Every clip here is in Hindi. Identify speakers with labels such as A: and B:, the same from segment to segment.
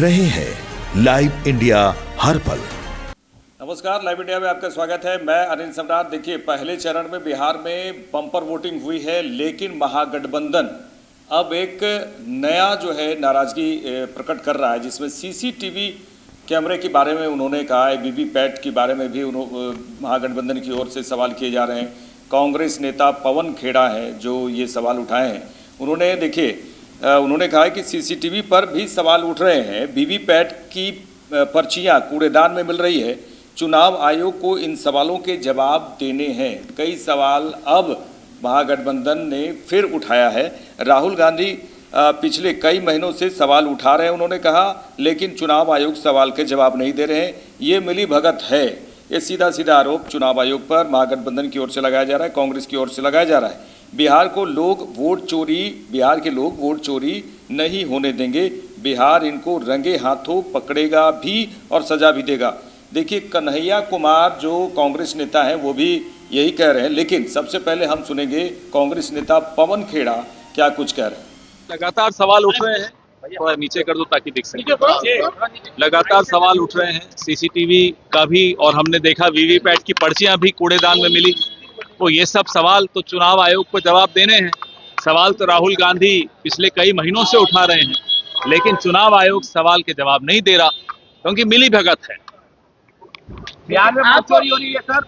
A: रहे हैं लाइव इंडिया हर पल।
B: नमस्कार, लाइव इंडिया में आपका स्वागत है। मैं अनिल सम्राट। देखिए, पहले चरण में बिहार में बम्पर वोटिंग हुई है, लेकिन महागठबंधन अब एक नया जो है नाराजगी प्रकट कर रहा है, जिसमें सीसीटीवी कैमरे के बारे में उन्होंने कहा है, वीवीपैट के बारे में भी महागठबंधन की ओर से सवाल किए जा रहे हैं। कांग्रेस नेता पवन खेड़ा है जो ये सवाल उठाए हैं। उन्होंने उन्होंने कहा है कि सीसीटीवी पर भी सवाल उठ रहे हैं, वीवीपैट की पर्चियाँ कूड़ेदान में मिल रही है। चुनाव आयोग को इन सवालों के जवाब देने हैं। कई सवाल अब महागठबंधन ने फिर उठाया है। राहुल गांधी पिछले कई महीनों से सवाल उठा रहे हैं, उन्होंने कहा, लेकिन चुनाव आयोग सवाल के जवाब नहीं दे रहे हैं। ये मिली भगत है। ये सीधा सीधा आरोप चुनाव आयोग पर महागठबंधन की ओर से लगाया जा रहा है, कांग्रेस की ओर से लगाया जा रहा है। बिहार के लोग वोट चोरी नहीं होने देंगे। बिहार इनको रंगे हाथों पकड़ेगा भी और सजा भी देगा। देखिए, कन्हैया कुमार जो कांग्रेस नेता हैं वो भी यही कह रहे हैं, लेकिन सबसे पहले हम सुनेंगे कांग्रेस नेता पवन खेड़ा क्या कुछ कह रहे हैं।
C: लगातार सवाल उठ रहे हैं, थोड़ा नीचे कर दो ताकि दिख सके। लगातार सवाल उठ रहे हैं सीसीटीवी का भी, और हमने देखा वीवीपैट की पर्चियां भी कूड़ेदान में मिली। तो ये सब सवाल तो चुनाव आयोग को जवाब देने हैं। सवाल तो राहुल गांधी पिछले कई महीनों से उठा रहे हैं, लेकिन चुनाव आयोग सवाल के जवाब नहीं दे रहा, क्योंकि मिली भगत है।
D: बिहार में वोट चोरी हो रही है सर,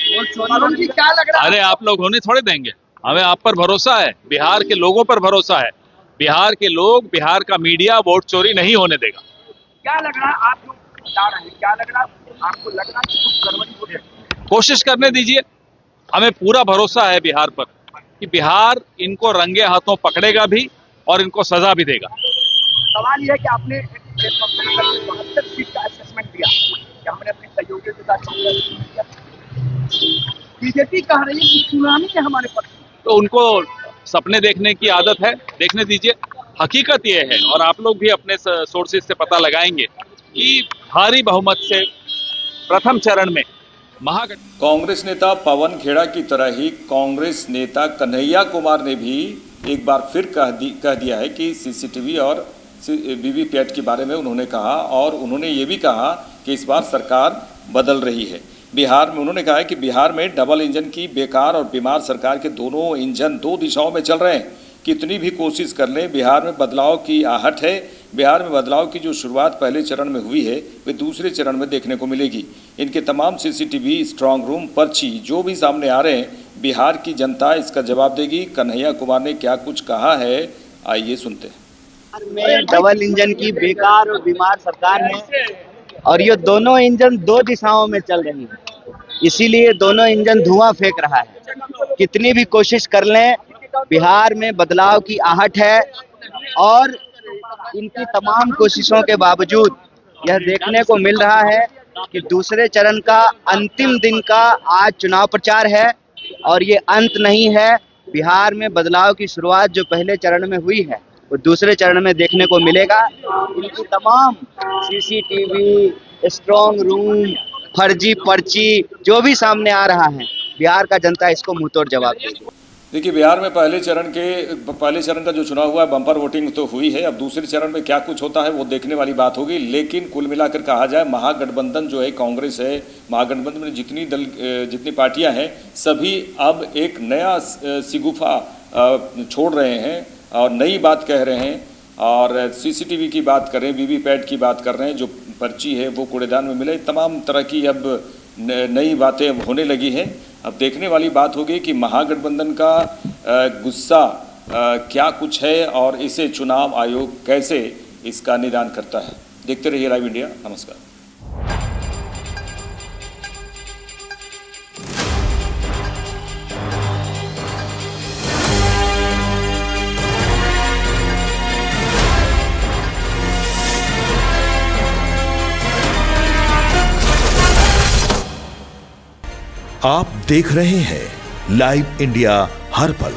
D: वोट चोरी क्या लग रहा है?
C: अरे आप लोग होने थोड़े देंगे, हमें आप पर भरोसा है, बिहार के लोगों पर भरोसा है। बिहार के लोग, बिहार का मीडिया वोट चोरी नहीं होने देगा।
D: क्या लग रहा है, आप जो बता रहे हैं, क्या लग रहा है आपको? लग रहा है कुछ गड़बड़ी हो रही है?
C: कोशिश करने दीजिए, हमें पूरा भरोसा है बिहार पर कि बिहार इनको रंगे हाथों पकड़ेगा भी और इनको सजा भी देगा।
D: सवाल यह है कि आपने 72 सीट का असेसमेंट दिया कि हमने अपने सहयोगियों के साथ किया। बीजेपी कह रही है कि सुनामी है हमारे पक्ष में,
C: तो उनको सपने देखने की आदत है, देखने दीजिए। हकीकत ये है, और आप लोग भी अपने सोर्सेज से पता लगाएंगे कि भारी बहुमत से प्रथम चरण में
B: कांग्रेस नेता पवन खेड़ा की तरह ही कांग्रेस नेता कन्हैया कुमार ने भी एक बार फिर कह दिया है कि सीसीटीवी और वीवीपैट के बारे में उन्होंने कहा, और उन्होंने ये भी कहा कि इस बार सरकार बदल रही है। बिहार में उन्होंने कहा है कि बिहार में डबल इंजन की बेकार और बीमार सरकार के दोनों इंजन दो दिशाओं में चल रहे हैं। कितनी भी कोशिश कर लें, बिहार में बदलाव की आहट है। बिहार में बदलाव की जो शुरुआत पहले चरण में हुई है, वे दूसरे चरण में देखने को मिलेगी। इनके तमाम सीसीटीवी, स्ट्रांग रूम, पर्ची जो भी सामने आ रहे हैं, बिहार की जनता इसका जवाब देगी। कन्हैया कुमार ने क्या कुछ कहा है, आइए सुनते हैं।
E: में डबल इंजन की बेकार और बीमार सरकार है, और ये दोनों इंजन दो दिशाओं में चल रही है, इसीलिए दोनों इंजन धुआं फेंक रहा है। कितनी भी कोशिश कर लें, बिहार में बदलाव की आहट है, और इनकी तमाम कोशिशों के बावजूद यह देखने को मिल रहा है कि दूसरे चरण का अंतिम दिन का आज चुनाव प्रचार है, और ये अंत नहीं है। बिहार में बदलाव की शुरुआत जो पहले चरण में हुई है, वो दूसरे चरण में देखने को मिलेगा। इनकी तमाम सीसीटीवी, स्ट्रांग रूम, फर्जी पर्ची जो भी सामने आ रहा है, बिहार का जनता इसको मुंहतोड़ जवाब देगी।
B: देखिए, बिहार में पहले चरण का जो चुनाव हुआ, बम्पर वोटिंग तो हुई है। अब दूसरे चरण में क्या कुछ होता है वो देखने वाली बात होगी। लेकिन कुल मिलाकर कहा जाए, महागठबंधन जो है, कांग्रेस है, महागठबंधन में जितनी पार्टियां हैं, सभी अब एक नया सिगुफा छोड़ रहे हैं और नई बात कह रहे हैं। और सीसीटीवी की बात करें, वीवीपैट की बात कर रहे हैं, जो पर्ची है वो कूड़ेदान में मिले, तमाम तरह की अब नई बातें होने लगी हैं। अब देखने वाली बात होगी कि महागठबंधन का गुस्सा क्या कुछ है और इसे चुनाव आयोग कैसे इसका निदान करता है। देखते रहिए लाइव इंडिया। नमस्कार।
A: आप देख रहे हैं लाइव इंडिया हर पल।